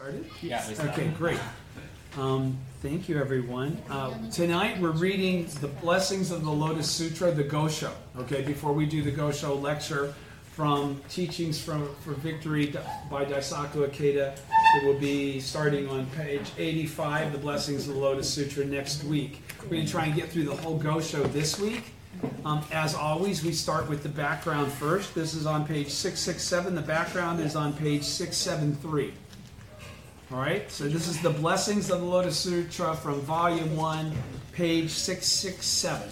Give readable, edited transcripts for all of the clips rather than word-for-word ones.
Started? Yeah. Okay, great. Thank you, everyone. Tonight we're reading the Blessings of the Lotus Sutra, the Gosho. Okay, before we do the Gosho lecture from Teachings for Victory by Daisaku Ikeda, it will be starting on page 85, the Blessings of the Lotus Sutra, next week. We're going to try and get through the whole Gosho this week. As always, we start with the background first. This is on page 667. The background is on page 673. All right, so this is the Blessings of the Lotus Sutra from Volume 1, page 667.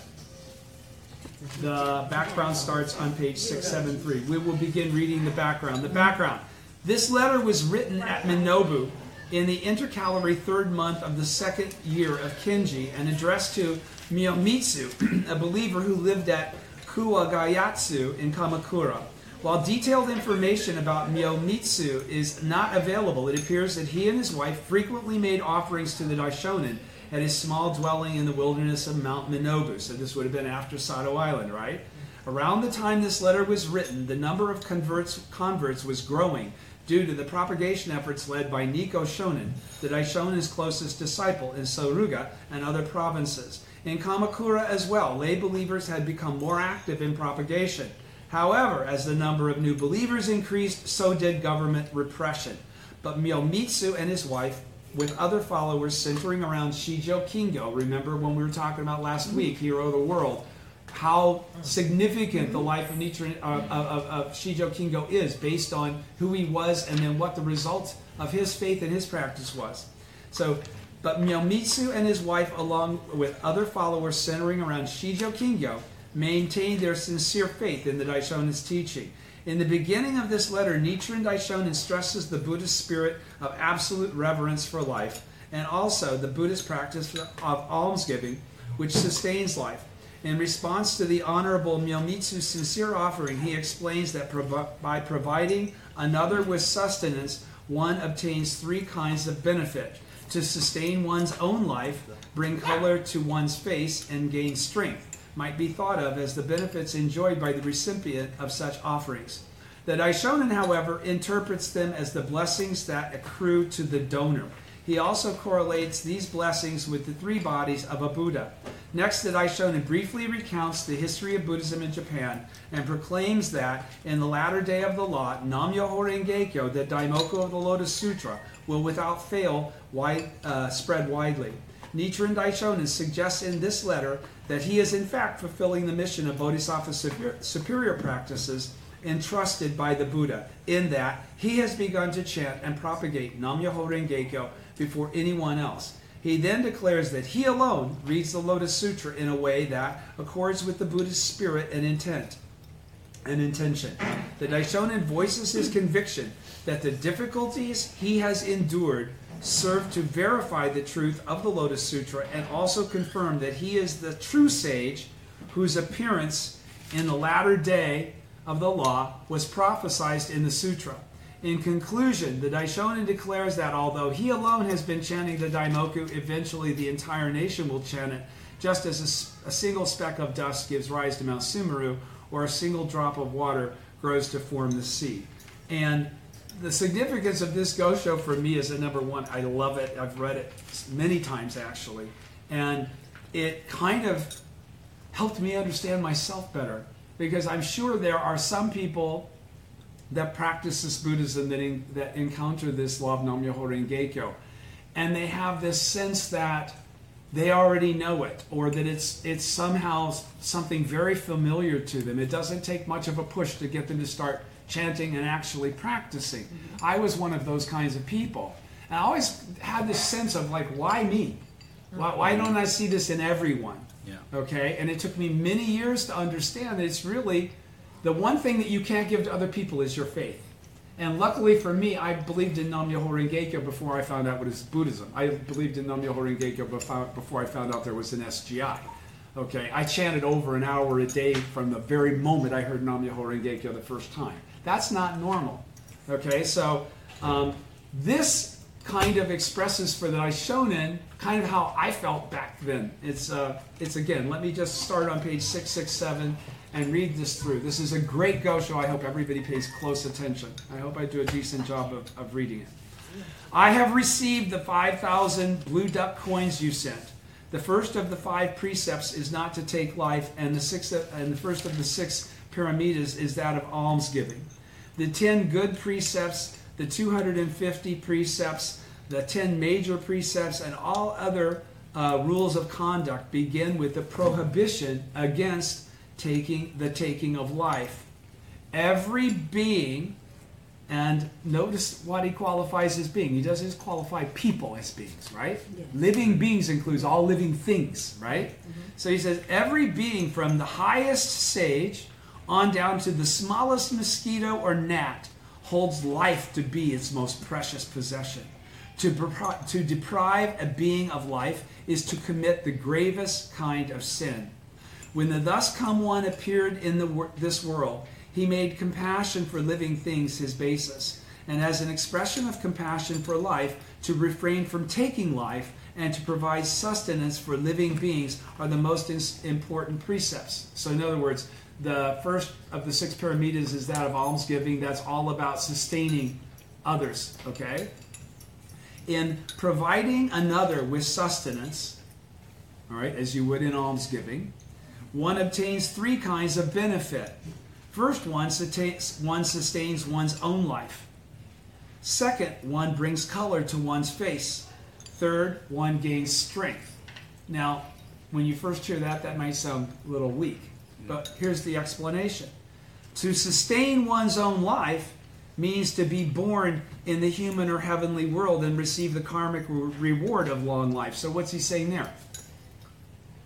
The background starts on page 673. We will begin reading the background. The background. This letter was written at Minobu in the intercalary third month of the second year of Kinji and addressed to Miyomitsu, a believer who lived at Kuwagayatsu in Kamakura. While detailed information about Miyomitsu is not available, it appears that he and his wife frequently made offerings to the Daishonin at his small dwelling in the wilderness of Mount Minobu. So this would have been after Sato Island, right? Around the time this letter was written, the number of converts was growing due to the propagation efforts led by Nikko Shonin, the Daishonin's closest disciple in Soruga and other provinces. In Kamakura as well, lay believers had become more active in propagation. However, as the number of new believers increased, so did government repression. But Miyomitsu and his wife, with other followers centering around Shijo Kingo, remember when we were talking about last week, Hero of the World, how significant the life of Shijo Kingo is based on who he was and then what the result of his faith and his practice was. But Miyomitsu and his wife, along with other followers centering around Shijo Kingo, maintained their sincere faith in the Daishonin's teaching. In the beginning of this letter, Nichiren Daishonin stresses the Buddhist spirit of absolute reverence for life and also the Buddhist practice of almsgiving, which sustains life. In response to the Honorable Miyomitsu's sincere offering, he explains that by providing another with sustenance, one obtains three kinds of benefit: to sustain one's own life, bring color to one's face, and gain strength. Might be thought of as the benefits enjoyed by the recipient of such offerings. The Daishonin, however, interprets them as the blessings that accrue to the donor. He also correlates these blessings with the three bodies of a Buddha. Next, the Daishonin briefly recounts the history of Buddhism in Japan and proclaims that in the latter day of the law, Nam-myoho Renge-kyo, the Daimoku of the Lotus Sutra, will without fail spread widely. Nichiren Daishonin suggests in this letter that he is in fact fulfilling the mission of Bodhisattva superior practices entrusted by the Buddha, in that he has begun to chant and propagate Nam-myoho Renge-kyo before anyone else. He then declares that he alone reads the Lotus Sutra in a way that accords with the Buddhist spirit and intent and intention. The Daishonin voices his conviction that the difficulties he has endured serve to verify the truth of the Lotus Sutra and also confirm that he is the true sage whose appearance in the latter day of the law was prophesied in the sutra. In conclusion, the Daishonin declares that although he alone has been chanting the Daimoku, eventually the entire nation will chant it, just as a single speck of dust gives rise to Mount Sumeru, or a single drop of water grows to form the sea. And the significance of this Gosho for me is that, number one, I love it. I've read it many times, actually. And it kind of helped me understand myself better. Because I'm sure there are some people that practice this Buddhism that encounter this law of Nam-myoho Renge-kyo. And they have this sense that they already know it, or that it's somehow something very familiar to them. It doesn't take much of a push to get them to start chanting and actually practicing. I was one of those kinds of people. And I always had this sense of, like, why me? Why don't I see this in everyone? Yeah. Okay? And it took me many years to understand that it's really the one thing that you can't give to other people is your faith. And luckily for me, I believed in Nam-myoho Renge-kyo before I found out what is Buddhism. I believed in Nam-myoho Renge-kyo before I found out there was an SGI. Okay? I chanted over an hour a day from the very moment I heard Nam-myoho Renge-kyo the first time. That's not normal. Okay? So this kind of expresses for the Daishonin kind of how I felt back then. It's again, let me just start on page 667 and read this through. This is a great Gosho. I hope everybody pays close attention. I hope I do a decent job of reading it. I have received the 5,000 blue duck coins you sent. The first of the 5 precepts is not to take life, and the first of the 6 paramitas is that of almsgiving. The 10 good precepts, the 250 precepts, the 10 major precepts, and all other rules of conduct begin with the prohibition against the taking of life. Every being, and notice what he qualifies as being. He doesn't just qualify people as beings, right? Yes. Living beings includes all living things, right? Mm-hmm. So he says every being from the highest sage on down to the smallest mosquito or gnat holds life to be its most precious possession. To deprive a being of life is to commit the gravest kind of sin. When the Thus Come One appeared in this world, he made compassion for living things his basis, and as an expression of compassion for life, to refrain from taking life and to provide sustenance for living beings are the most important precepts. So in other words, the first of the 6 paramitas is that of almsgiving. That's all about sustaining others, okay? In providing another with sustenance, all right, as you would in almsgiving, one obtains 3 kinds of benefit. First, one sustains one's own life. Second, one brings color to one's face. Third, one gains strength. Now, when you first hear that, that might sound a little weak, but here's the explanation. To sustain one's own life means to be born in the human or heavenly world and receive the karmic reward of long life. So what's he saying there?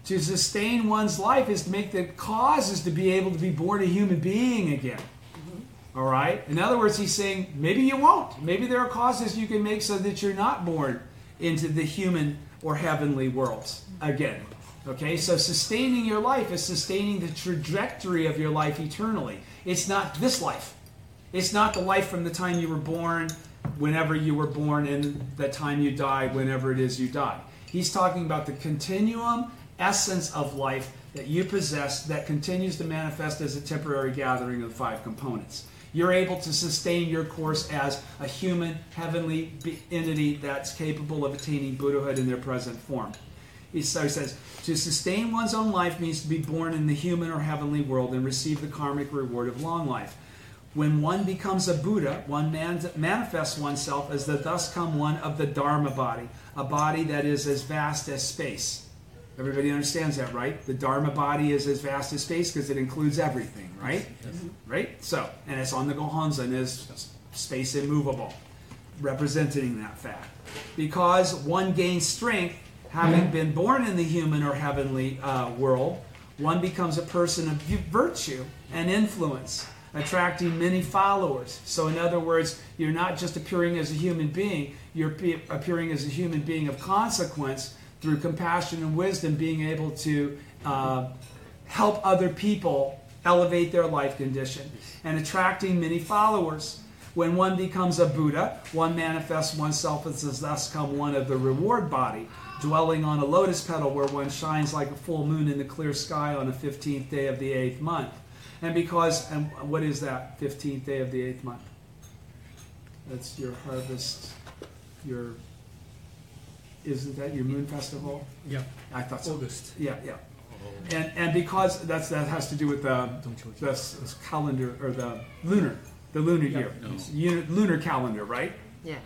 To sustain one's life is to make the cause is to be able to be born a human being again. Mm-hmm. All right? In other words, he's saying maybe you won't. Maybe there are causes you can make so that you're not born into the human or heavenly worlds again. Okay? So sustaining your life is sustaining the trajectory of your life eternally. It's not this life. It's not the life from the time you were born, whenever you were born, and the time you die, whenever it is you die. He's talking about the continuum essence of life that you possess that continues to manifest as a temporary gathering of 5 components. You're able to sustain your course as a human, heavenly entity that's capable of attaining Buddhahood in their present form. So he says, to sustain one's own life means to be born in the human or heavenly world and receive the karmic reward of long life. When one becomes a Buddha, one manifests oneself as the Thus Come One of the Dharma body, a body that is as vast as space. Everybody understands that, right? The Dharma body is as vast as space because it includes everything, right? Yes. Right? So, and it's on the Gohonzon as space immovable, representing that fact. Because one gains strength, having been born in the human or heavenly world, one becomes a person of virtue and influence, attracting many followers. So in other words, you're not just appearing as a human being, you're appearing as a human being of consequence through compassion and wisdom, being able to help other people elevate their life condition, and attracting many followers. When one becomes a Buddha, one manifests oneself as the Thus Come One of the reward body, dwelling on a lotus petal where one shines like a full moon in the clear sky on the 15th day of the 8th month. And because, and what is that 15th day of the 8th month? That's your harvest, isn't that your moon festival? Yeah. I thought so. August. Yeah, yeah. And because that has to do with the calendar, or the lunar year. No. Lunar calendar, right? Yeah.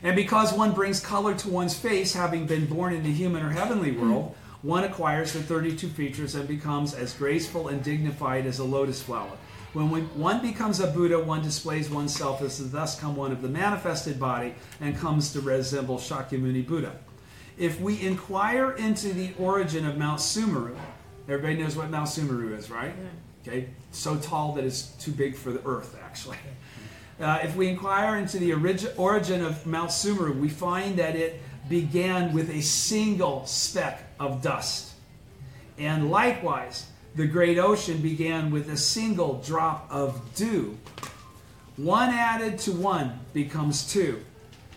And because one brings color to one's face, having been born in the human or heavenly world, one acquires the 32 features and becomes as graceful and dignified as a lotus flower. When one becomes a Buddha, one displays oneself as the Thus Come One of the manifested body and comes to resemble Shakyamuni Buddha. If we inquire into the origin of Mount Sumeru, everybody knows what Mount Sumeru is, right? Yeah. Okay, so tall that it's too big for the earth, actually. If we inquire into the origin of Mount Sumeru, we find that it began with a single speck of dust. And likewise, the great ocean began with a single drop of dew. One added to one becomes 2.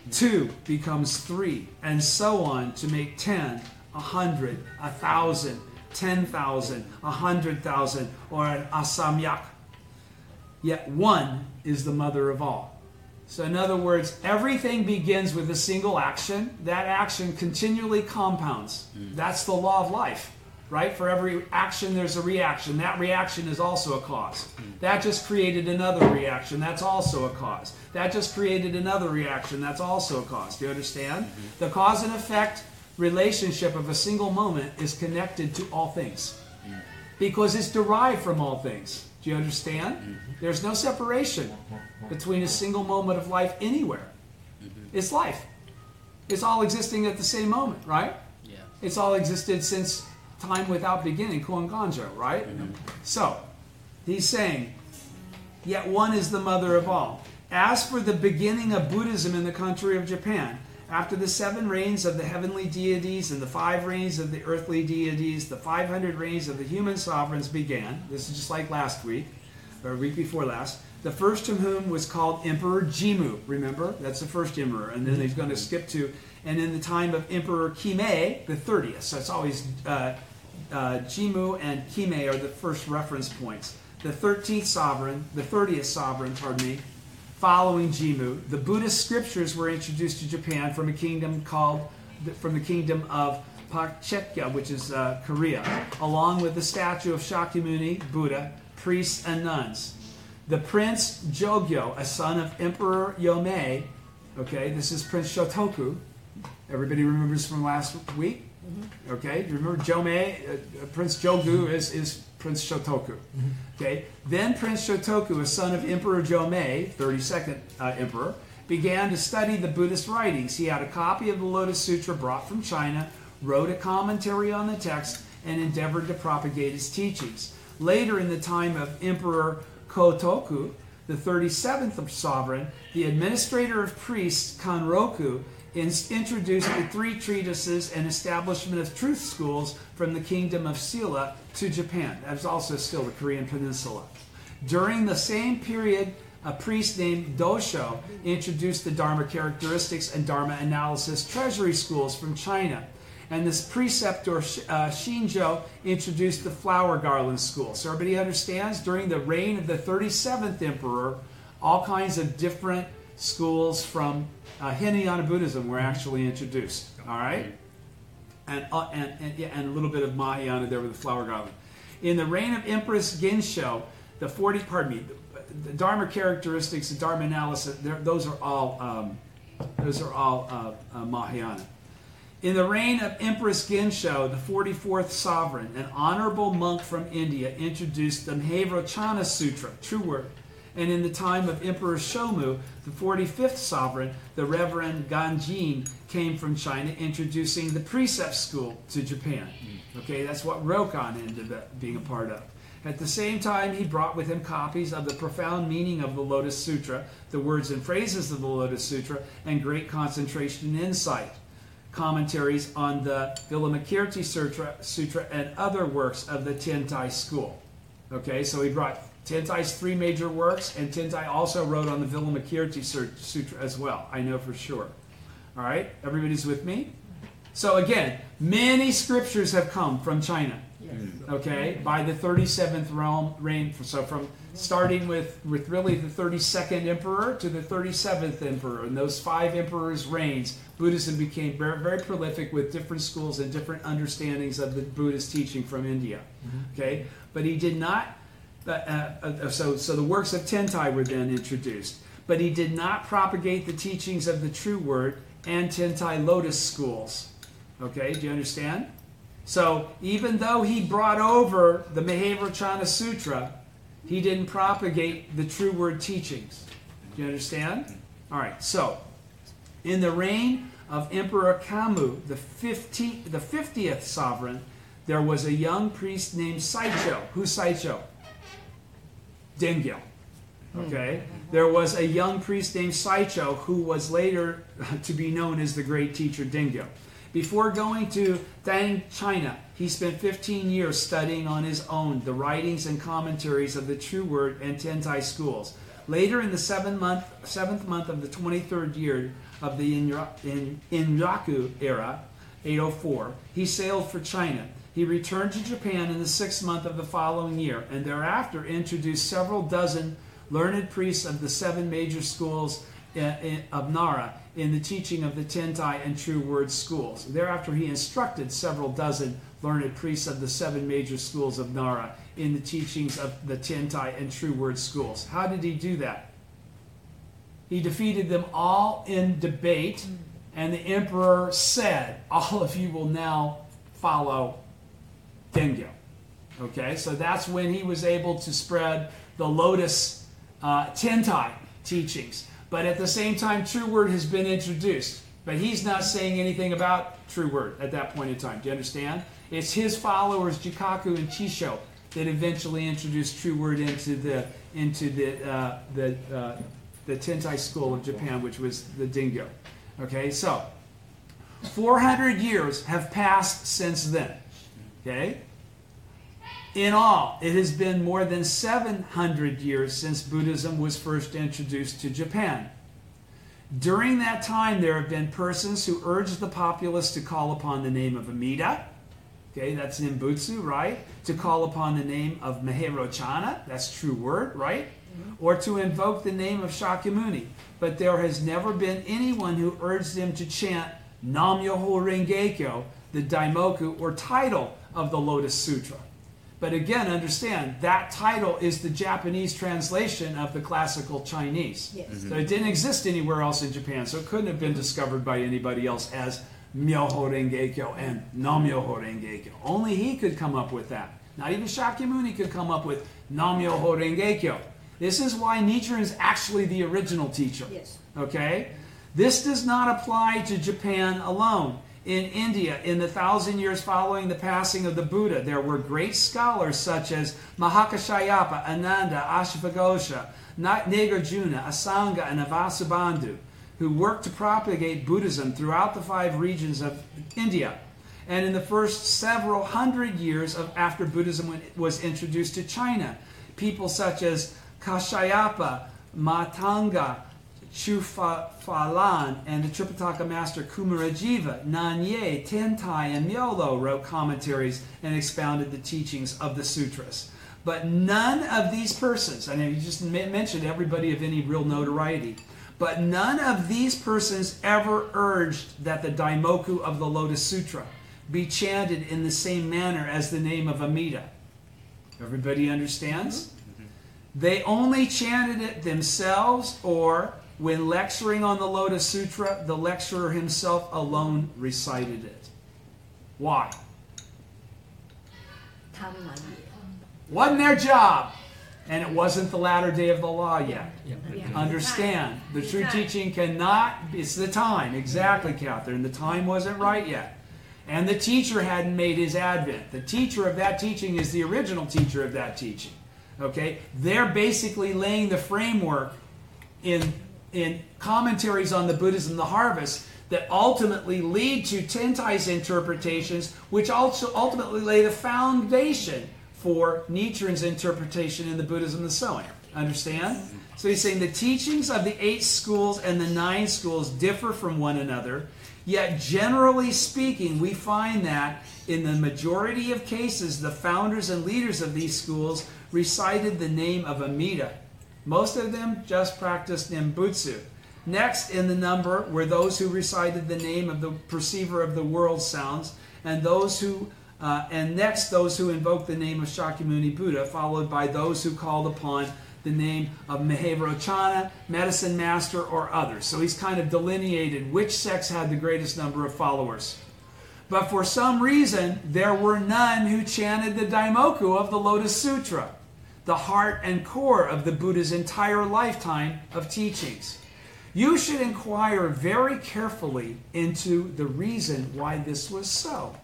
2 becomes 3, and so on to make 10, 100, 1,000, 10,000, 100,000, or an asamyak. Yet one is the mother of all. So in other words, everything begins with a single action. That action continually compounds. That's the law of life, right? For every action, there's a reaction. That reaction is also a cause. That just created another reaction. That's also a cause. That just created another reaction. That's also a cause. Do you understand? The cause and effect relationship of a single moment is connected to all things because it's derived from all things. Do you understand? There's no separation between a single moment of life anywhere. It's life. It's all existing at the same moment, right? Yeah. It's all existed since time without beginning, Kuanganjo, right? So, he's saying, yet one is the mother of all. As for the beginning of Buddhism in the country of Japan, after the 7 reigns of the heavenly deities and the 5 reigns of the earthly deities, the 500 reigns of the human sovereigns began. This is just like last week, or week before last. The first of whom was called Emperor Jimmu. Remember? That's the first emperor. And then he's going to skip to, and in the time of Emperor Kime, the 30th. So it's always Jimmu and Kime are the first reference points. The 13th sovereign, the 30th sovereign, pardon me, following Jimmu, the Buddhist scriptures were introduced to Japan from the kingdom of Pakchekya, which is Korea, along with the statue of Shakyamuni, Buddha, priests, and nuns. The Prince Jogyo, a son of Emperor Yomei, okay, this is Prince Shotoku. Everybody remembers from last week? Okay, you remember Jomei, Prince Jogu is Prince Shotoku. Okay, then Prince Shotoku, a son of Emperor Jomei, 32nd emperor, began to study the Buddhist writings. He had a copy of the Lotus Sutra brought from China, wrote a commentary on the text, and endeavored to propagate its teachings. Later, in the time of Emperor Kotoku, the 37th sovereign, the administrator of priests, Kanroku, introduced the 3 treatises and establishment of truth schools from the kingdom of Silla to Japan. That was also still the Korean peninsula. During the same period, a priest named Dosho introduced the Dharma characteristics and Dharma analysis treasury schools from China. And this preceptor Shinjo introduced the flower garland school. So everybody understands, during the reign of the 37th emperor, all kinds of different schools from Hinayana Buddhism were actually introduced. All right, and a little bit of Mahayana there with the flower garland. In the reign of Empress Gensho, the Dharma characteristics, the Dharma analysis, those are all Mahayana. In the reign of Empress Gensho, the 44th sovereign, an honorable monk from India, introduced the Mahayana Sutra, true word. And in the time of Emperor Shomu, the 45th sovereign, the Reverend Ganjin, came from China, introducing the precept school to Japan. Okay, that's what Rokan ended up being a part of. At the same time, he brought with him copies of the profound meaning of the Lotus Sutra, the words and phrases of the Lotus Sutra, and great concentration and insight. Commentaries on the Vilamakirti Sutra and other works of the Tentai school. Okay, so he brought Tentai's 3 major works, and Tentai also wrote on the Vilamakirti Sutra as well. I know for sure. All right, everybody's with me? So again, many scriptures have come from China. Okay, by the 37th reign. So from starting with really the 32nd emperor to the 37th emperor, and those 5 emperors' reigns, Buddhism became very, very prolific with different schools and different understandings of the Buddhist teaching from India. Okay, but he did not. So the works of Tentai were then introduced, but he did not propagate the teachings of the true word and Tentai Lotus schools. Okay, do you understand? So even though he brought over the Mahayana Sutra, he didn't propagate the true word teachings. Do you understand? All right, so in the reign of Emperor Kamu, the 50th sovereign, there was a young priest named Saicho. Who's Saicho? Dengyo. Okay? There was a young priest named Saicho who was later to be known as the great teacher Dengyo. Before going to Tang, China, he spent 15 years studying on his own the writings and commentaries of the True Word and Tentai schools. Later, in the 7th month of the 23rd year of the Inyaku era, 804, he sailed for China. He returned to Japan in the 6th month of the following year, and thereafter introduced several dozen learned priests of the 7 major schools of Nara in the teaching of the Tentai and True Word schools. Thereafter, he instructed several dozen learned priests of the 7 major schools of Nara in the teachings of the Tentai and True Word schools. How did he do that? He defeated them all in debate, and the emperor said, all of you will now follow Dengyo. Okay, so that's when he was able to spread the Lotus Tentai teachings. But at the same time, True Word has been introduced. But he's not saying anything about True Word at that point in time. Do you understand? It's his followers, Jikaku and Chisho, that eventually introduced True Word into the Tentai school of Japan, which was the Dengyo. Okay, so 400 years have passed since then. Okay? In all, it has been more than 700 years since Buddhism was first introduced to Japan. During that time, there have been persons who urged the populace to call upon the name of Amida. Okay, that's Nimbutsu, right? To call upon the name of Maherochana, that's True Word, right? Or to invoke the name of Shakyamuni. But there has never been anyone who urged them to chant Nam-myoho Renge-kyo, the Daimoku or title of the Lotus Sutra. But again, understand, that title is the Japanese translation of the classical Chinese. Yes. So it didn't exist anywhere else in Japan, so it couldn't have been discovered by anybody else as Myoho Renge-kyo and Nam-myoho Renge-kyo. Only he could come up with that. Not even Shakyamuni could come up with Nam-myoho Renge-kyo. This is why Nichiren is actually the original teacher. Yes. Okay? This does not apply to Japan alone. In India, in the 1,000 years following the passing of the Buddha, there were great scholars such as Mahakashayapa, Ananda, Ashvaghosha, Nagarjuna, Asanga, and Vasubandhu, who worked to propagate Buddhism throughout the 5 regions of India. And in the first several hundred years after Buddhism was introduced to China, people such as Kashayapa, Matanga, Chufalan, and the Tripitaka master Kumarajiva, Nanye, Tentai, and Myolo wrote commentaries and expounded the teachings of the sutras. But none of these persons, I know you just mentioned everybody of any real notoriety, but none of these persons ever urged that the Daimoku of the Lotus Sutra be chanted in the same manner as the name of Amida. Everybody understands? They only chanted it themselves, or when lecturing on the Lotus Sutra, the lecturer himself alone recited it. Why? Wasn't their job. And it wasn't the latter day of the law yet. Understand, the true teaching cannot, it's the time, exactly, Catherine, the time wasn't right yet. And the teacher hadn't made his advent. The teacher of that teaching is the original teacher of that teaching. Okay? They're basically laying the framework in commentaries on the Buddhism, the Harvest, that ultimately lead to Tentai's interpretations, which also ultimately lay the foundation for Nichiren's interpretation in the Buddhism, the Sewing. Understand? So he's saying the teachings of the 8 schools and the 9 schools differ from one another, yet generally speaking, we find that in the majority of cases, the founders and leaders of these schools recited the name of Amida. Most of them just practiced Nimbutsu. Next in the number were those who recited the name of the perceiver of the world sounds, and next those who invoked the name of Shakyamuni Buddha, followed by those who called upon the name of Maherochana, medicine master, or others. So he's kind of delineated which sects had the greatest number of followers. But for some reason, there were none who chanted the Daimoku of the Lotus Sutra, the heart and core of the Buddha's entire lifetime of teachings. You should inquire very carefully into the reason why this was so.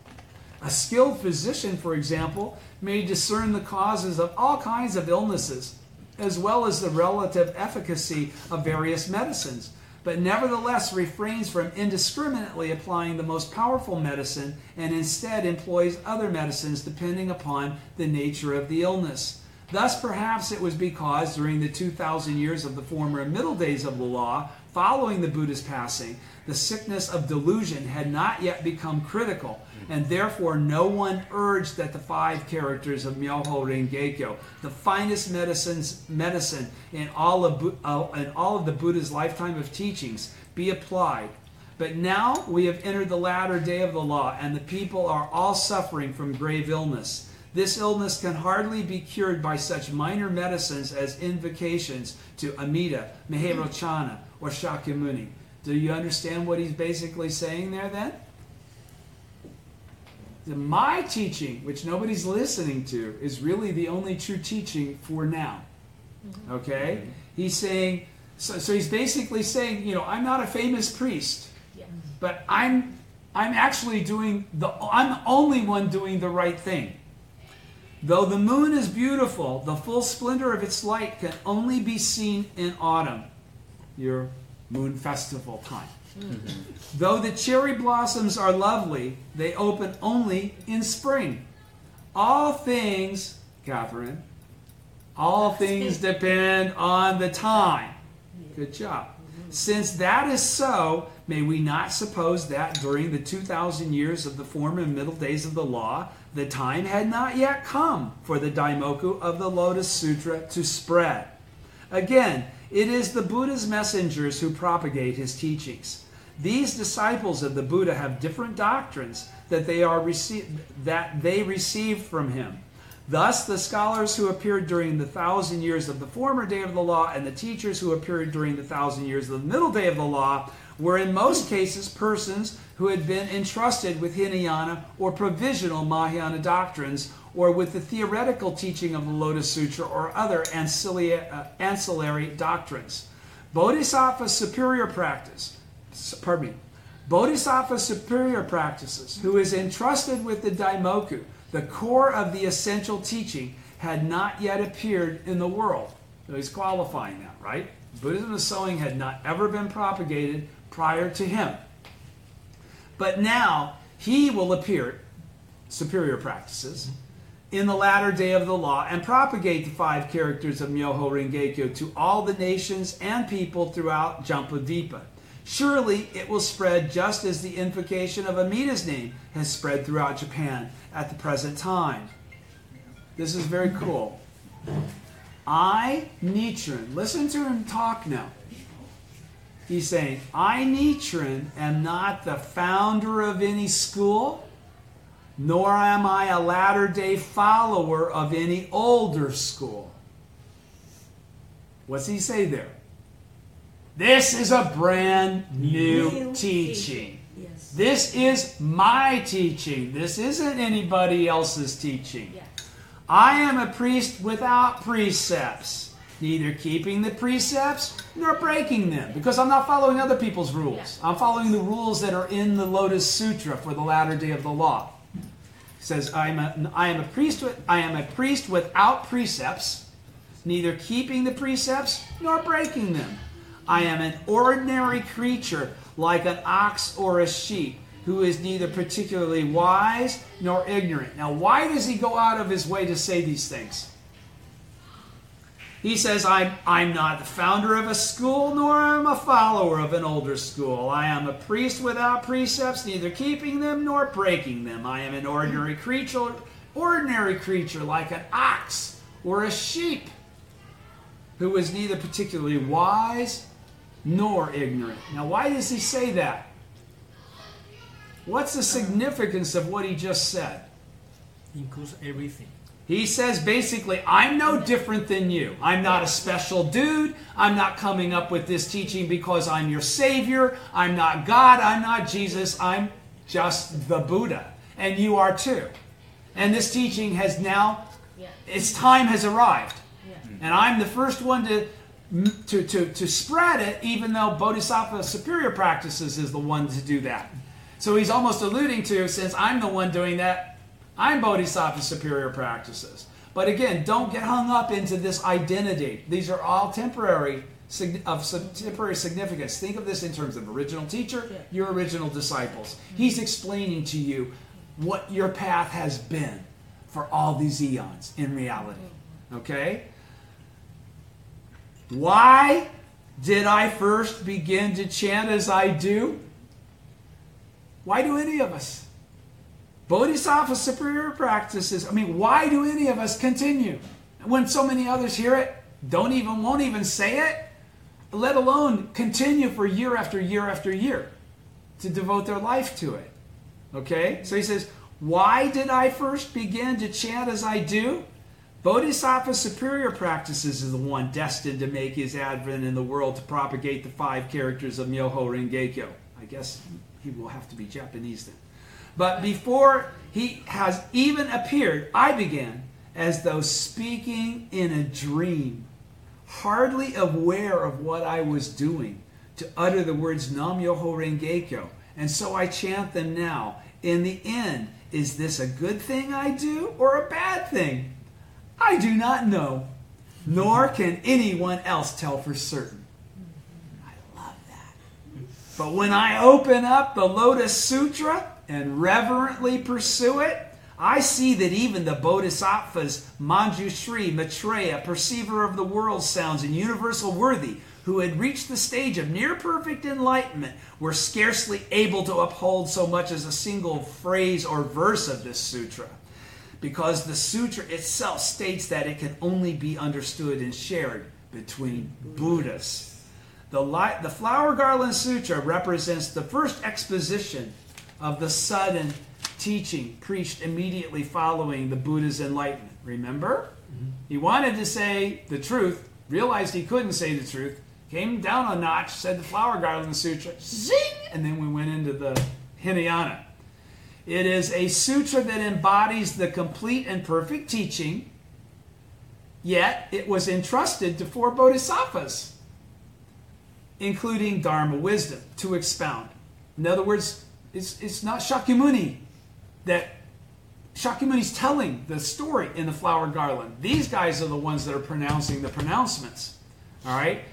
A skilled physician, for example, may discern the causes of all kinds of illnesses, as well as the relative efficacy of various medicines, but nevertheless refrains from indiscriminately applying the most powerful medicine and instead employs other medicines depending upon the nature of the illness. Thus, perhaps it was because during the 2,000 years of the former and middle days of the law, Following the Buddha's passing, the sickness of delusion had not yet become critical, and therefore no one urged that the 5 characters of Myoho Renge-kyo, the finest medicine in all of the Buddha's lifetime of teachings, be applied. But now we have entered the latter day of the law, and the people are all suffering from grave illness. This illness can hardly be cured by such minor medicines as invocations to Amida, Mahavajana, or Shakyamuni. Do you understand what he's basically saying there then? My teaching, which nobody's listening to, is really the only true teaching for now. Okay? He's saying, so he's basically saying, I'm not a famous priest, but I'm actually I'm the only one doing the right thing. Though the moon is beautiful, the full splendor of its light can only be seen in autumn, your moon festival time. Though the cherry blossoms are lovely, they open only in spring. All things, Catherine, all things depend on the time. Good job. Since that is so, may we not suppose that during the 2,000 years of the former and middle days of the law, the time had not yet come for the Daimoku of the Lotus Sutra to spread. Again, it is the Buddha's messengers who propagate his teachings. These disciples of the Buddha have different doctrines that they received from him. Thus, the scholars who appeared during the 1,000 years of the former day of the law and the teachers who appeared during the 1,000 years of the middle day of the law were in most cases persons who had been entrusted with Hinayana or provisional Mahayana doctrines, or with the theoretical teaching of the Lotus Sutra or other ancillary doctrines. Bodhisattva superior practices, who is entrusted with the Daimoku, the core of the essential teaching, had not yet appeared in the world. So he's qualifying that, right? Buddhism of sowing had not ever been propagated prior to him. But now he will appear, superior practices, in the latter day of the law and propagate the 5 characters of Myoho Renge-kyo to all the nations and people throughout Jampadvipa. Surely it will spread just as the invocation of Amida's name has spread throughout Japan at the present time. This is very cool. I, Nichiren, listen to him talk now. He's saying, I, Nichiren, am not the founder of any school, nor am I a latter-day follower of any older school. What's he say there? This is a brand new teaching. Yes. This is my teaching. This isn't anybody else's teaching. Yeah. I am a priest without precepts, neither keeping the precepts nor breaking them, because I'm not following other people's rules. Yeah. I'm following the rules that are in the Lotus Sutra for the latter day of the law. He says, I am a priest without precepts, neither keeping the precepts nor breaking them. I am an ordinary creature like an ox or a sheep, who is neither particularly wise nor ignorant. Now, why does he go out of his way to say these things? He says, I'm not the founder of a school, nor am I a follower of an older school. I am a priest without precepts, neither keeping them nor breaking them. I am an ordinary creature like an ox or a sheep, who is neither particularly wise nor ignorant. Now, why does he say that? What's the significance of what he just said? Includes everything. He says basically, I'm no different than you. I'm not a special dude. I'm not coming up with this teaching because I'm your savior. I'm not God. I'm not Jesus. I'm just the Buddha. And you are too. And this teaching has now, its time has arrived. And I'm the first one to spread it, even though Bodhisattva superior practices is the one to do that. So he's almost alluding to, since I'm the one doing that, I'm Bodhisattva superior practices. But again, don't get hung up into this identity. These are all temporary significance. Think of this in terms of original teacher, your original disciples. He's explaining to you what your path has been for all these eons in reality. Okay? Why did I first begin to chant as I do? Why do any of us? Bodhisattva superior practices. Why do any of us continue when so many others hear it, won't even say it, let alone continue for year after year after year to devote their life to it? Okay? So he says, why did I first begin to chant as I do? Bodhisattva superior practices is the one destined to make his advent in the world to propagate the 5 characters of Myoho Renge-kyo. I guess he will have to be Japanese then. But before he has even appeared, I began as though speaking in a dream, hardly aware of what I was doing, to utter the words Nam Myoho Renge-kyo. And so I chant them now. In the end, is this a good thing I do or a bad thing? I do not know, nor can anyone else tell for certain. I love that. But when I open up the Lotus Sutra and reverently pursue it, I see that even the Bodhisattvas, Manjushri, Maitreya, perceiver of the world sounds, and universal worthy, who had reached the stage of near perfect enlightenment, were scarcely able to uphold so much as a single phrase or verse of this sutra, because the sutra itself states that it can only be understood and shared between Buddhas. The Flower Garland Sutra represents the first exposition of the sudden teaching preached immediately following the Buddha's enlightenment. Remember? He wanted to say the truth, realized he couldn't say the truth, came down a notch, said the Flower Garland Sutra, zing, and then we went into the Hinayana. It is a sutra that embodies the complete and perfect teaching, yet it was entrusted to 4 bodhisattvas, including Dharma wisdom, to expound. In other words, it's not Shakyamuni that Shakyamuni's telling the story in the Flower Garland. These guys are the ones that are pronouncing the pronouncements. All right?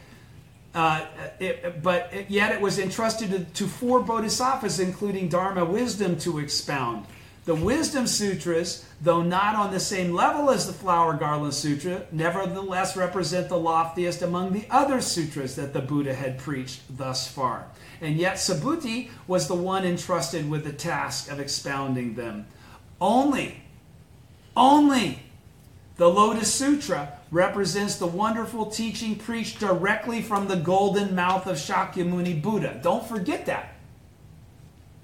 Yet it was entrusted to 4 bodhisattvas, including Dharma wisdom, to expound. The Wisdom Sutras, though not on the same level as the Flower Garland Sutra, nevertheless represent the loftiest among the other sutras that the Buddha had preached thus far. And yet Subhuti was the one entrusted with the task of expounding them. Only the Lotus Sutra represents the wonderful teaching preached directly from the golden mouth of Shakyamuni Buddha. Don't forget that.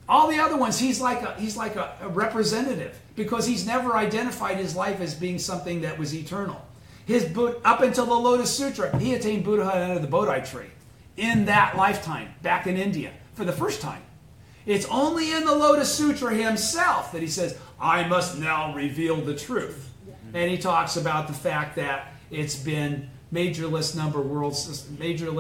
All the other ones, he's like a representative, because he's never identified his life as being something that was eternal. Up until the Lotus Sutra, he attained Buddhahood under the Bodhi tree in that lifetime, back in India, for the first time. It's only in the Lotus Sutra himself that he says, I must now reveal the truth. And he talks about the fact that it's been numberless major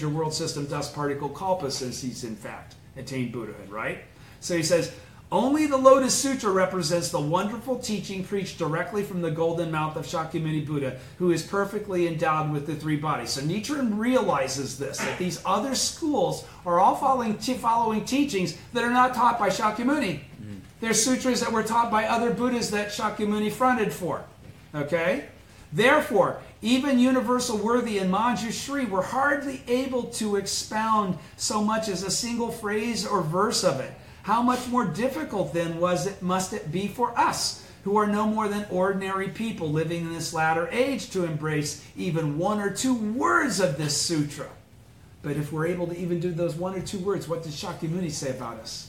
world system dust particle kalpas since he's in fact attained Buddhahood, right? So he says, only the Lotus Sutra represents the wonderful teaching preached directly from the golden mouth of Shakyamuni Buddha, who is perfectly endowed with the 3 bodies. So Nichiren realizes this, that these other schools are all following teachings that are not taught by Shakyamuni. They're sutras that were taught by other Buddhas that Shakyamuni fronted for. Okay? Therefore, even Universal Worthy and Manjushri were hardly able to expound so much as a single phrase or verse of it. How much more difficult then must it be for us, who are no more than ordinary people living in this latter age, to embrace even 1 or 2 words of this sutra? But if we're able to even do those 1 or 2 words, what does Shakyamuni say about us?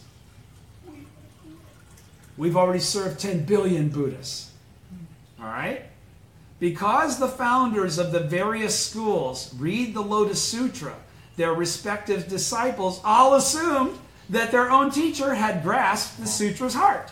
We've already served 10 billion Buddhas. All right? Because the founders of the various schools read the Lotus Sutra, their respective disciples all assumed that their own teacher had grasped the sutra's heart.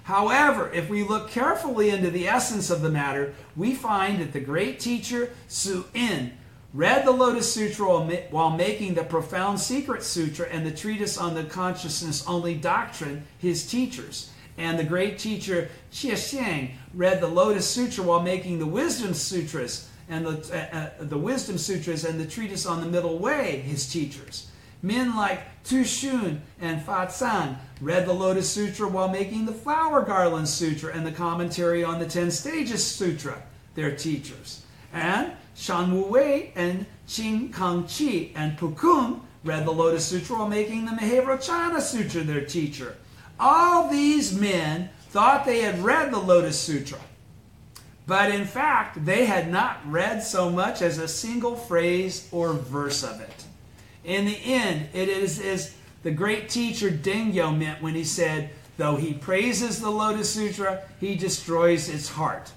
However, if we look carefully into the essence of the matter, we find that the great teacher Su-in read the Lotus Sutra while making the Profound Secret Sutra and the Treatise on the Consciousness-Only Doctrine his teachers. And the great teacher Chia-Xiang read the Lotus Sutra while making the Wisdom Sutras and the Wisdom Sutras and the Treatise on the Middle Way his teachers. Men like Tu Shun and Fa Zan read the Lotus Sutra while making the Flower Garland Sutra and the commentary on the 10 Stages Sutra their teachers. And Shanwue and Qing Kang Chi and Pukung read the Lotus Sutra while making the Mahevrochana Sutra their teacher. All these men thought they had read the Lotus Sutra, but in fact, they had not read so much as a single phrase or verse of it. In the end, it is as the great teacher Dengyo meant when he said, though he praises the Lotus Sutra, he destroys its heart.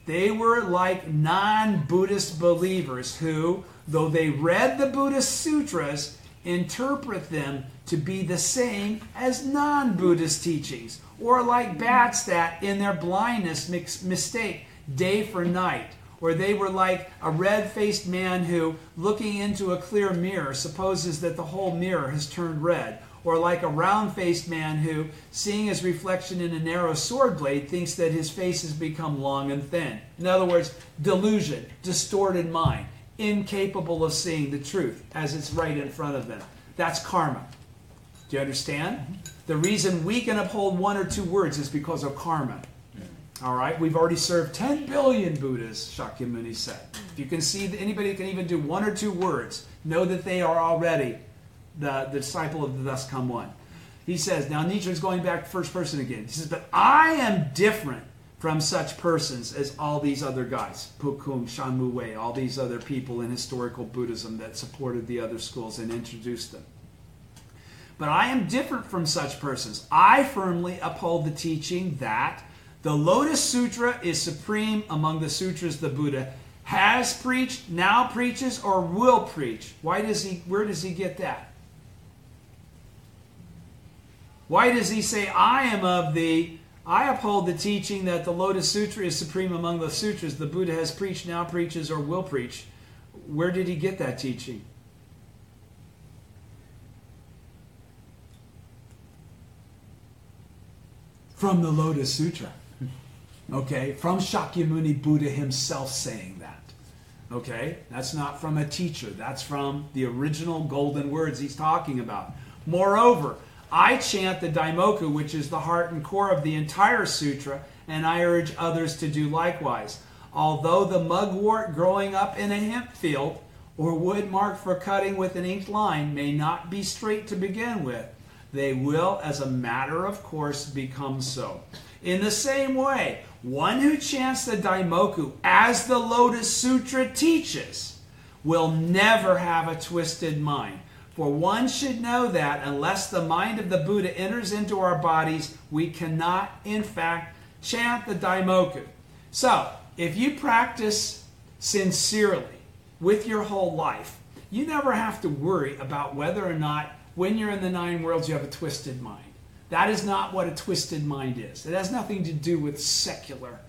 They were like non-Buddhist believers who, though they read the Buddhist sutras, interpret them to be the same as non-Buddhist teachings, or like bats that, in their blindness, mistake day for night. Or they were like a red-faced man who, looking into a clear mirror, supposes that the whole mirror has turned red. Or like a round-faced man who, seeing his reflection in a narrow sword blade, thinks that his face has become long and thin. In other words, delusion, distorted mind, incapable of seeing the truth as it's right in front of them. That's karma. Do you understand? The reason we can uphold one or two words is because of karma. All right? We've already served 10 billion Buddhas, Shakyamuni said. If you can see that anybody can even do one or two words, know that they are already the disciple of the Thus Come One. He says, now Nichiren's going back to first person again. He says, but I am different from such persons as all these other guys, Pukung, Shanwue, all these other people in historical Buddhism that supported the other schools and introduced them. But I am different from such persons. I firmly uphold the teaching that the Lotus Sutra is supreme among the sutras the Buddha has preached, now preaches, or will preach. Where does he get that? Why does he say, I uphold the teaching that the Lotus Sutra is supreme among the sutras the Buddha has preached, now preaches, or will preach? Where did he get that teaching? From the Lotus Sutra. Okay? From Shakyamuni Buddha himself saying that. Okay? That's not from a teacher. That's from the original golden words he's talking about. Moreover, I chant the Daimoku, which is the heart and core of the entire sutra, and I urge others to do likewise. Although the mugwort growing up in a hemp field, or wood marked for cutting with an inked line, may not be straight to begin with, they will, as a matter of course, become so. In the same way, one who chants the Daimoku as the Lotus Sutra teaches will never have a twisted mind. For one should know that unless the mind of the Buddha enters into our bodies, we cannot, in fact, chant the Daimoku. So, if you practice sincerely with your whole life, you never have to worry about whether or not, when you're in the 9 worlds, you have a twisted mind. That is not what a twisted mind is. It has nothing to do with secular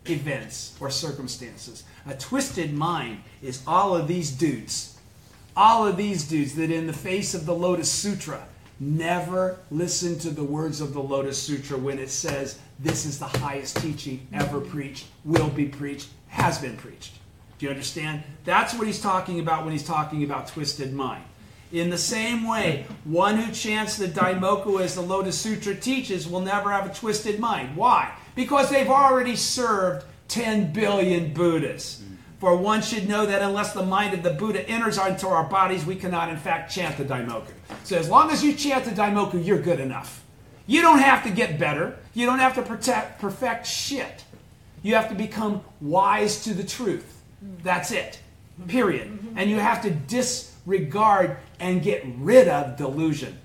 events or circumstances. A twisted mind is all of these dudes. All of these dudes that in the face of the Lotus Sutra never listen to the words of the Lotus Sutra when it says this is the highest teaching ever preached, will be preached, has been preached. Do you understand? That's what he's talking about when he's talking about twisted mind. In the same way, one who chants the Daimoku as the Lotus Sutra teaches will never have a twisted mind. Why? Because they've already served 10 billion Buddhas. For one should know that unless the mind of the Buddha enters into our bodies, we cannot in fact chant the Daimoku. So as long as you chant the Daimoku, you're good enough. You don't have to get better. You don't have to perfect shit. You have to become wise to the truth. That's it. Period. And you have to disregard and get rid of delusion.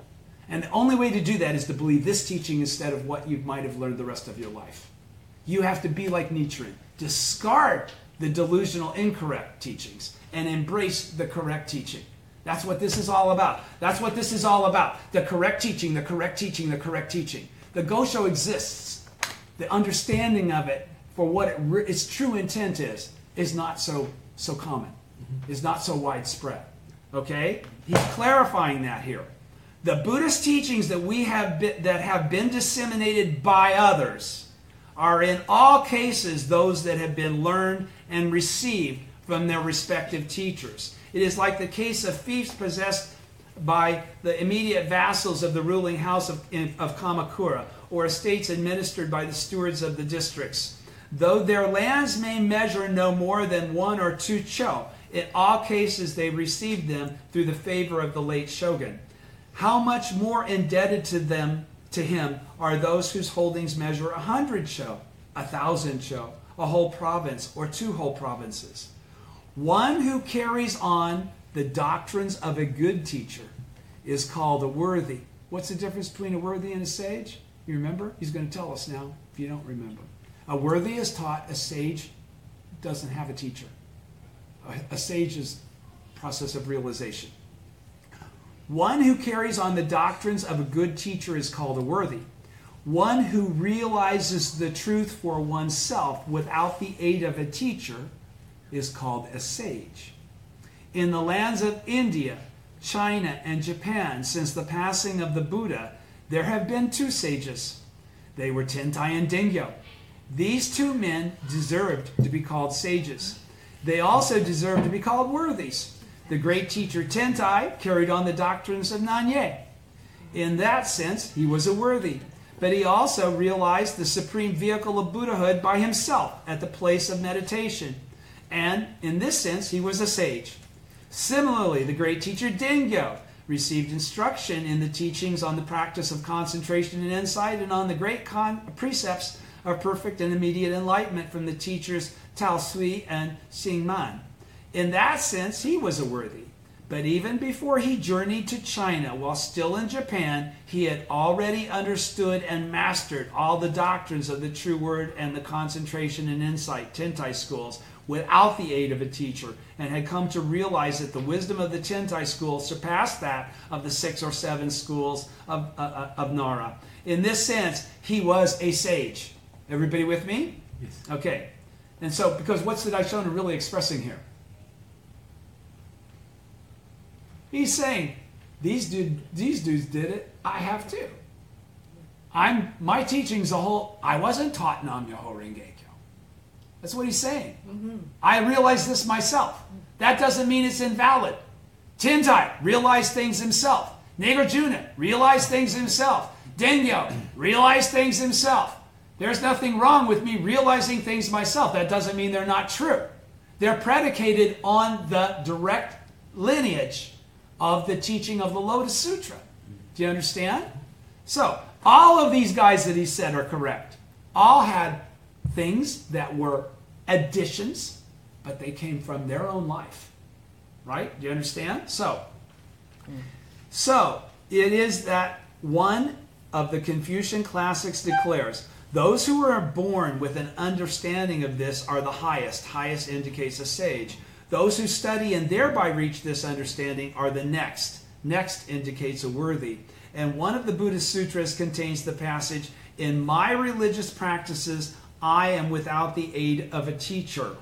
And the only way to do that is to believe this teaching instead of what you might have learned the rest of your life. You have to be like Nichiren. Discard the delusional incorrect teachings and embrace the correct teaching. That's what this is all about. That's what this is all about. The correct teaching, the correct teaching, the correct teaching. The Gosho exists. The understanding of it for what its true intent is not so common. Is not so widespread. Okay? He's clarifying that here. The Buddhist teachings that have been disseminated by others are in all cases those that have been learned and received from their respective teachers. It is like the case of fiefs possessed by the immediate vassals of the ruling house of Kamakura, or estates administered by the stewards of the districts. though their lands may measure no more than 1 or 2 cho. In all cases, they received them through the favor of the late shogun. How much more indebted to him are those whose holdings measure 100 cho, 1,000 cho, a whole province, or 2 whole provinces? One who carries on the doctrines of a good teacher is called a worthy. What's the difference between a worthy and a sage? You remember? He's going to tell us now if you don't remember. A worthy is taught, a sage doesn't have a teacher. A sage is process of realization. One who carries on the doctrines of a good teacher is called a worthy. One who realizes the truth for oneself without the aid of a teacher is called a sage. In the lands of India, China, and Japan, since the passing of the Buddha, there have been 2 sages. They were Tentai and Dingyo. These 2 men deserved to be called sages. They also deserved to be called worthies. The great teacher Tentai carried on the doctrines of Nanye. In that sense, he was a worthy. But he also realized the supreme vehicle of Buddhahood by himself at the place of meditation. And in this sense, he was a sage. Similarly, the great teacher Dingyo received instruction in the teachings on the practice of concentration and insight and on the great precepts of perfect and immediate enlightenment from the teachers Tao Sui and Xing Man. In that sense, he was a worthy. But even before he journeyed to China, while still in Japan, he had already understood and mastered all the doctrines of the true word and the concentration and insight Tentai schools without the aid of a teacher, and had come to realize that the wisdom of the Tentai school surpassed that of the 6 or 7 schools of Nara. In this sense, he was a sage. Everybody with me? Yes. Okay. And so, because what's the Daishonin really expressing here? He's saying, these dudes did it, I have too. My teaching's a whole, I wasn't taught Nam-myoho Renge-kyo. That's what he's saying. Mm-hmm. I realized this myself. That doesn't mean it's invalid. Tentai realized things himself. Nagarjuna realized things himself. Dengyo realized things himself. There's nothing wrong with me realizing things myself. That doesn't mean they're not true. They're predicated on the direct lineage of the teaching of the Lotus Sutra. Do you understand? So, all of these guys that he said are correct. All had things that were additions, but they came from their own life. Right? Do you understand? So it is that one of the Confucian classics declares, those who are born with an understanding of this are the highest. Highest indicates a sage. Those who study and thereby reach this understanding are the next. Next indicates a worthy. And one of the Buddhist sutras contains the passage, in my religious practices, I am without the aid of a teacher.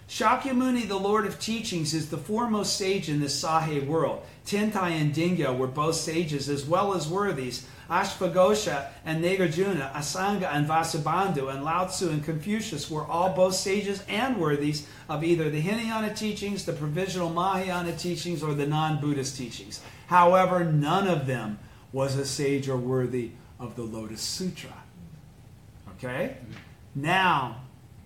Shakyamuni, the Lord of Teachings, is the foremost sage in this Sahe world. Tentai and Dingyo were both sages as well as worthies. Ashvaghosha and Nagarjuna, Asanga and Vasubandhu, and Lao Tzu and Confucius were all both sages and worthies of either the Hinayana teachings, the provisional Mahayana teachings, or the non-Buddhist teachings. However, none of them was a sage or worthy of the Lotus Sutra. Okay? Now,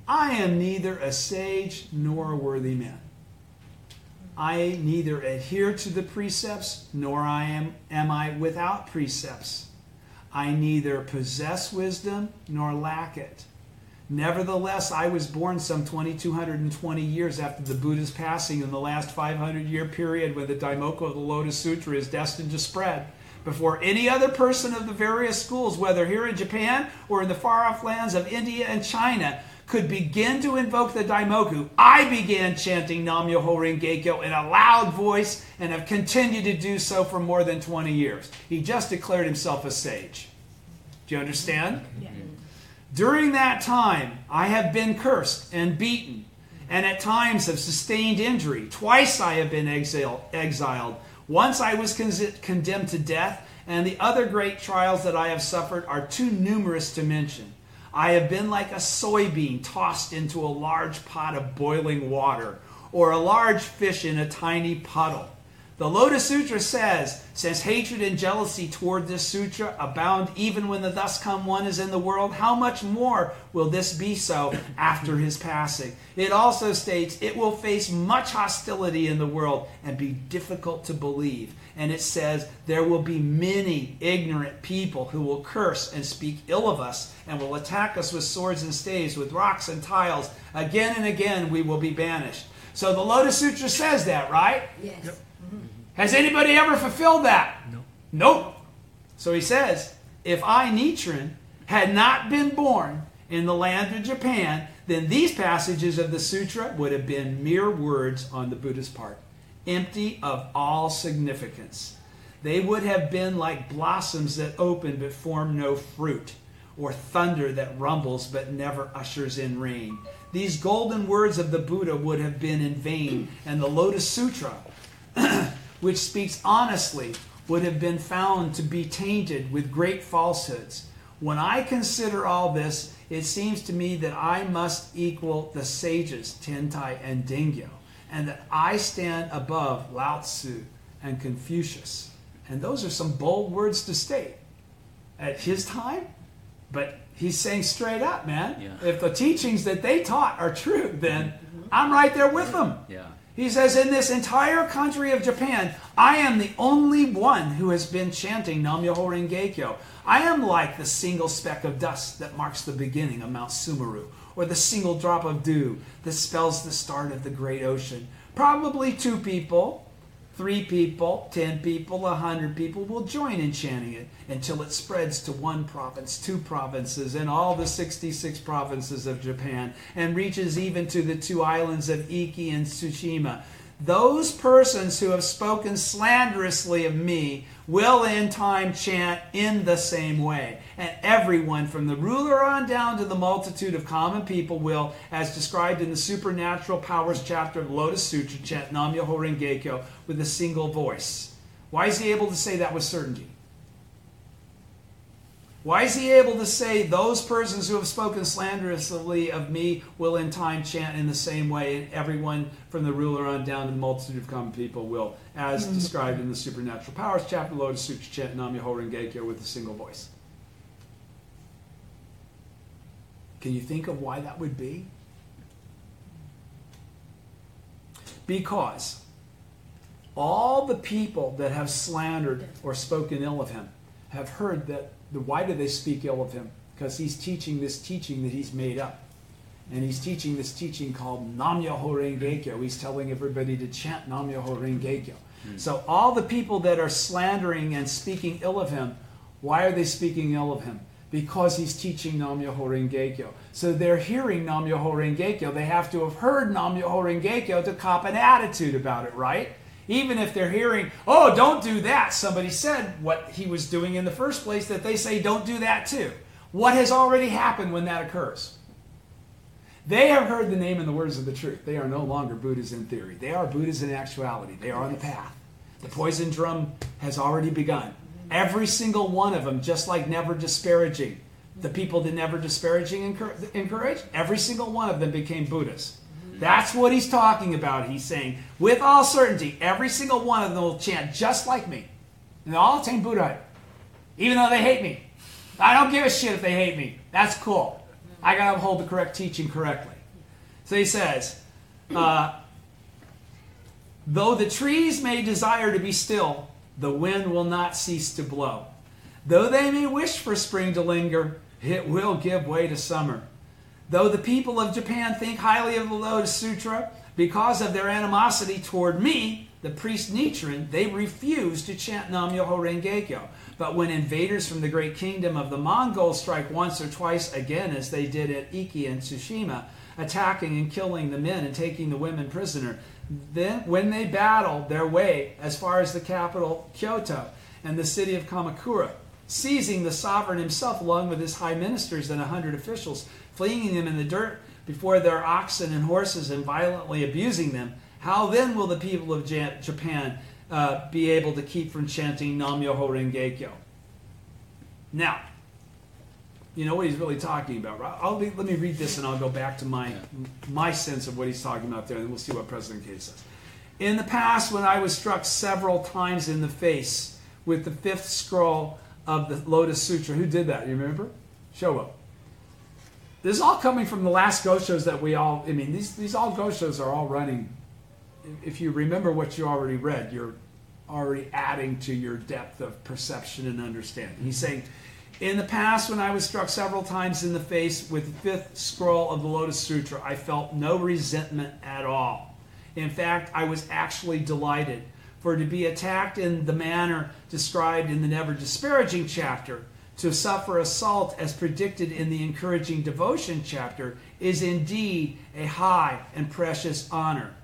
I am neither a sage nor a worthy man. I neither adhere to the precepts, nor am I without precepts. I neither possess wisdom nor lack it. Nevertheless, I was born some 2,220 years after the Buddha's passing in the last 500-year period when the Daimoku of the Lotus Sutra is destined to spread. Before any other person of the various schools, whether here in Japan or in the far-off lands of India and China, could begin to invoke the Daimoku, I began chanting Nam-myoho Renge-kyo in a loud voice and have continued to do so for more than 20 years. He just declared himself a sage. Do you understand? Yeah. During that time, I have been cursed and beaten, and at times have sustained injury. Twice I have been exiled. Once I was condemned to death, and the other great trials that I have suffered are too numerous to mention. I have been like a soybean tossed into a large pot of boiling water, or a large fish in a tiny puddle. The Lotus Sutra says, since hatred and jealousy toward this sutra abound even when the thus come one is in the world, how much more will this be so after his passing? It also states it will face much hostility in the world and be difficult to believe. And it says there will be many ignorant people who will curse and speak ill of us and will attack us with swords and staves, with rocks and tiles. Again and again we will be banished. So the Lotus Sutra says that, right? Yes. Yep. Has anybody ever fulfilled that? No. Nope. So he says, if I, Nichiren, had not been born in the land of Japan, then these passages of the sutra would have been mere words on the Buddha's part, empty of all significance. They would have been like blossoms that open but form no fruit, or thunder that rumbles but never ushers in rain. These golden words of the Buddha would have been in vain, and the Lotus Sutra, which speaks honestly, would have been found to be tainted with great falsehoods. When I consider all this, it seems to me that I must equal the sages, Tentai and Dengyo, and that I stand above Lao Tzu and Confucius. And those are some bold words to state at his time, but he's saying straight up, man, if the teachings that they taught are true, then I'm right there with them. Yeah. He says, in this entire country of Japan, I am the only one who has been chanting Nam-myoho Renge-kyo. I am like the single speck of dust that marks the beginning of Mount Sumeru, or the single drop of dew that spells the start of the great ocean. Probably 2 people, 3 people, 10 people, 100 people will join in chanting it until it spreads to 1 province, 2 provinces, and all the 66 provinces of Japan, and reaches even to the 2 islands of Iki and Tsushima. Those persons who have spoken slanderously of me will in time chant in the same way. And everyone from the ruler on down to the multitude of common people will, as described in the Supernatural Powers chapter of Lotus Sutra, chant Nam-myoho Renge-kyo with a single voice. Why is he able to say that with certainty? Why is he able to say those persons who have spoken slanderously of me will in time chant in the same way, and everyone from the ruler on down to the multitude of common people will, as described in the Supernatural Powers chapter, Lotus Sutra, chant Nam-myoho Renge-kyo with a single voice? Can you think of why that would be? Because all the people that have slandered or spoken ill of him have heard that. Why do they speak ill of him? Because he's teaching this teaching that he's made up. And he's teaching this teaching called Nam-myoho Renge-kyo. He's telling everybody to chant Nam-myoho Renge-kyo. So all the people that are slandering and speaking ill of him, why are they speaking ill of him? Because he's teaching Nam-myoho Renge-kyo. So they're hearing Nam-myoho Renge-kyo. They have to have heard Nam-myoho Renge-kyo to cop an attitude about it, right? Even if they're hearing, oh, don't do that. Somebody said what he was doing in the first place, that they say don't do that too. What has already happened when that occurs? They have heard the name and the words of the truth. They are no longer Buddhas in theory. They are Buddhas in actuality. They are on the path. The poison drum has already begun. Every single one of them, just like never disparaging. The people that never disparaging encourage, every single one of them became Buddhas. That's what he's talking about. He's saying, with all certainty, every single one of them will chant just like me. And they'll all attain Buddhahood. Even though they hate me. I don't give a shit if they hate me. That's cool. I got to uphold the correct teaching correctly. So he says, though the trees may desire to be still, the wind will not cease to blow. Though they may wish for spring to linger, it will give way to summer. Though the people of Japan think highly of the Lotus Sutra, because of their animosity toward me, the priest Nichiren, they refuse to chant Nam-myoho Renge-kyo. But when invaders from the great kingdom of the Mongols strike once or twice again, as they did at Iki and Tsushima, attacking and killing the men and taking the women prisoner, then when they battle their way as far as the capital Kyoto and the city of Kamakura, seizing the sovereign himself along with his high ministers and 100 officials, flinging them in the dirt before their oxen and horses and violently abusing them, how then will the people of Japan be able to keep from chanting Nam-myoho Renge-kyo? Now, you know what he's really talking about, right? Let me read this and I'll go back to my sense of what he's talking about there, and we'll see what President K says. In the past, when I was struck several times in the face with the 5th scroll of the Lotus Sutra. Who did that? You remember? Show up. This is all coming from the last Goshos that we all, these all Goshos are all running. If you remember what you already read, you're already adding to your depth of perception and understanding. He's saying, in the past, when I was struck several times in the face with the 5th scroll of the Lotus Sutra, I felt no resentment at all. In fact, I was actually delighted. For to be attacked in the manner described in the Never Disparaging chapter, to suffer assault as predicted in the Encouraging Devotion chapter, is indeed a high and precious honor.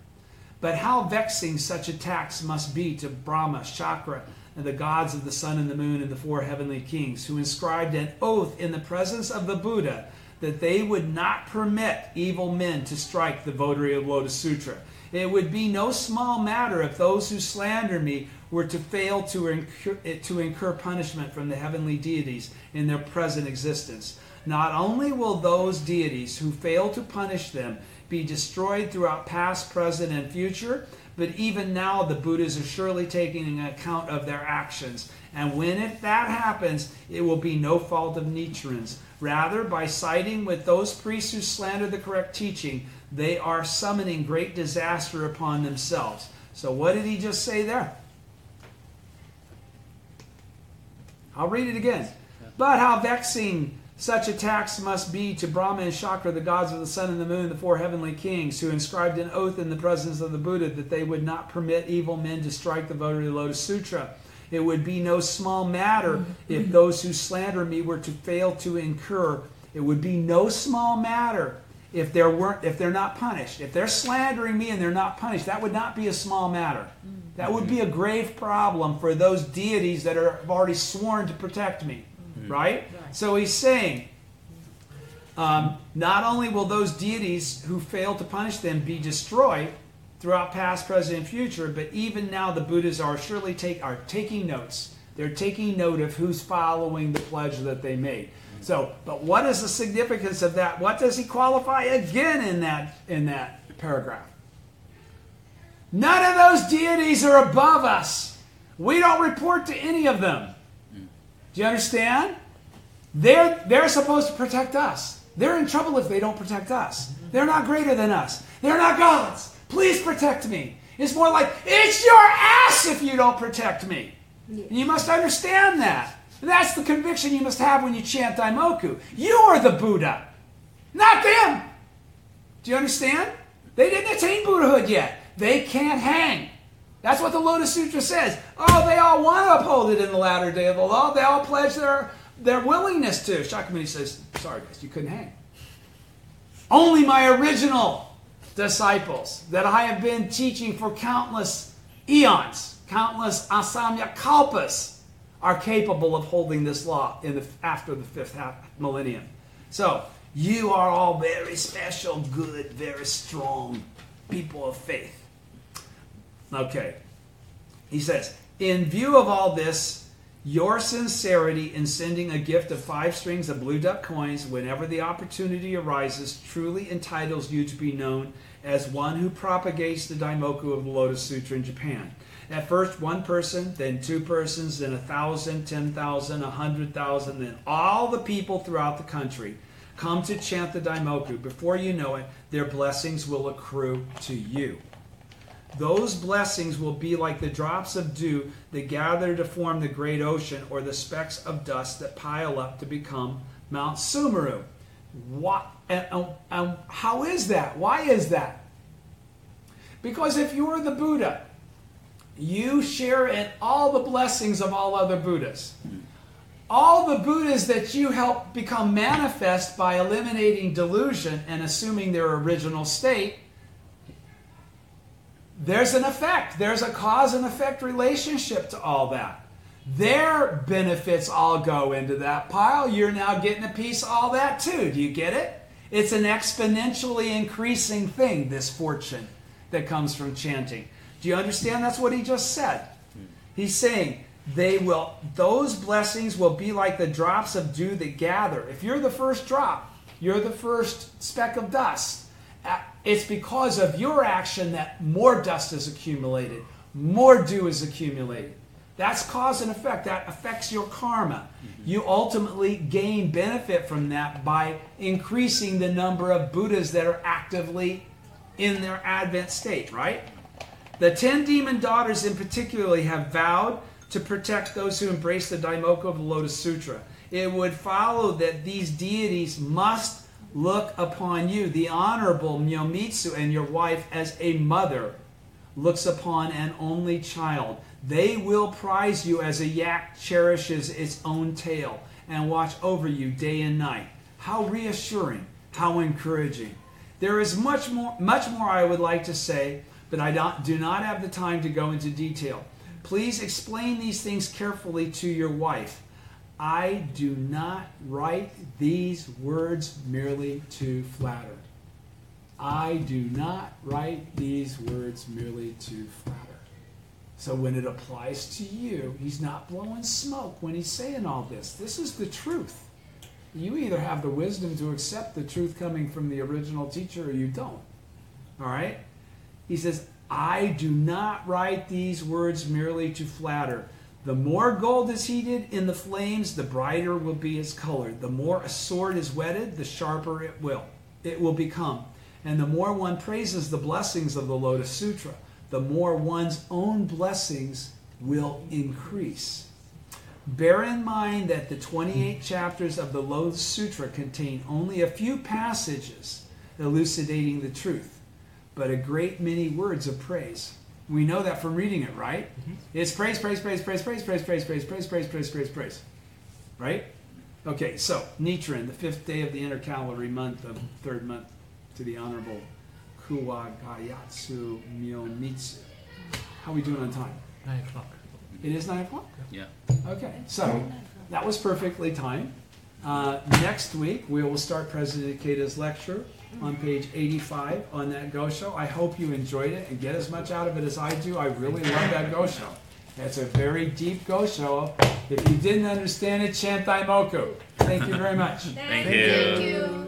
But how vexing such attacks must be to Brahma, Chakra, and the gods of the sun and the moon and the 4 heavenly kings, who inscribed an oath in the presence of the Buddha that they would not permit evil men to strike the votary of Lotus Sutra. It would be no small matter if those who slander me were to fail to incur punishment from the heavenly deities in their present existence. Not only will those deities who fail to punish them be destroyed throughout past, present, and future, but even now the Buddhas are surely taking account of their actions. And when that happens, it will be no fault of Nichiren's. Rather, by siding with those priests who slander the correct teaching, they are summoning great disaster upon themselves. So what did he just say there? I'll read it again. But how vexing such attacks must be to Brahma and Chakra, the gods of the sun and the moon, the 4 heavenly kings, who inscribed an oath in the presence of the Buddha that they would not permit evil men to strike the votary of the Lotus Sutra. It would be no small matter if those who slander me were to fail to incur. It would be no small matter if they're not punished. If they're slandering me and they're not punished, that would not be a small matter. That would be a grave problem for those deities that have already sworn to protect me. Right? So he's saying, not only will those deities who fail to punish them be destroyed throughout past, present, and future, but even now the Buddhas are surely taking notes. They're taking note of who's following the pledge that they made. So, but what is the significance of that? What does he qualify again in that paragraph? None of those deities are above us. We don't report to any of them. Do you understand? They're supposed to protect us. They're in trouble if they don't protect us. They're not greater than us. They're not gods. Please protect me. It's more like, it's your ass if you don't protect me. Yeah. And you must understand that. And that's the conviction you must have when you chant Daimoku. You are the Buddha, not them. Do you understand? They didn't attain Buddhahood yet. They can't hang. That's what the Lotus Sutra says. Oh, they all want to uphold it in the latter day of the law. They all pledge their willingness to. Shakyamuni says, sorry guys, you couldn't hang. Only my original disciples that I have been teaching for countless eons, countless asamya kalpas, are capable of holding this law after the 5th millennium. So, you are all very special, good, very strong people of faith. Okay. He says, in view of all this, your sincerity in sending a gift of 5 strings of blue duck coins whenever the opportunity arises truly entitles you to be known as one who propagates the Daimoku of the Lotus Sutra in Japan. At first 1 person, then 2 persons, then 1,000, 10,000, 100,000, then all the people throughout the country come to chant the Daimoku. Before you know it, their blessings will accrue to you. Those blessings will be like the drops of dew that gather to form the great ocean, or the specks of dust that pile up to become Mount Sumeru. How is that? Why is that? Because if you're the Buddha, you share in all the blessings of all other Buddhas. All the Buddhas that you help become manifest by eliminating delusion and assuming their original state, there's an effect. There's a cause and effect relationship to all that. Their benefits all go into that pile. You're now getting a piece of all that too. Do you get it? It's an exponentially increasing thing, this fortune that comes from chanting. Do you understand? That's what he just said. He's saying those blessings will be like the drops of dew that gather. If you're the first drop, you're the first speck of dust. It's because of your action that more dust is accumulated, more dew is accumulated. That's cause and effect. That affects your karma. You ultimately gain benefit from that by increasing the number of Buddhas that are actively in their Advent state, right? The 10 demon daughters in particular have vowed to protect those who embrace the Daimoku of the Lotus Sutra. It would follow that these deities must look upon you, the Honorable Myomitsu, and your wife as a mother looks upon an only child. They will prize you as a yak cherishes its own tail and watch over you day and night. How reassuring, how encouraging. There is much more I would like to say, but I do not have the time to go into detail. Please explain these things carefully to your wife. I do not write these words merely to flatter. I do not write these words merely to flatter. So when it applies to you, he's not blowing smoke when he's saying all this. This is the truth. You either have the wisdom to accept the truth coming from the original teacher or you don't. All right? He says, I do not write these words merely to flatter. The more gold is heated in the flames, the brighter will be its color. The more a sword is whetted, the sharper it will become. And the more one praises the blessings of the Lotus Sutra, the more one's own blessings will increase. Bear in mind that the 28 chapters of the Lotus Sutra contain only a few passages elucidating the truth, but a great many words of praise. We know that from reading it, right? Mm-hmm. It's praise, praise, praise, praise, praise, praise, praise, praise, praise, praise, praise, praise, praise. Right? Okay, so Nichiren, the 5th day of the intercalary month of the 3rd month, to the Honorable Kuwagayatsu Myomitsu. How are we doing on time? 9 o'clock. It is 9 o'clock? Yeah. Okay, so that was perfectly timed. Next week, we will start President Ikeda's lecture on page 85 on that Gosho. I hope you enjoyed it and get as much out of it as I do. I really love that Gosho. It's a very deep Gosho. If you didn't understand it, chant Daimoku. Thank you very much. Thank you.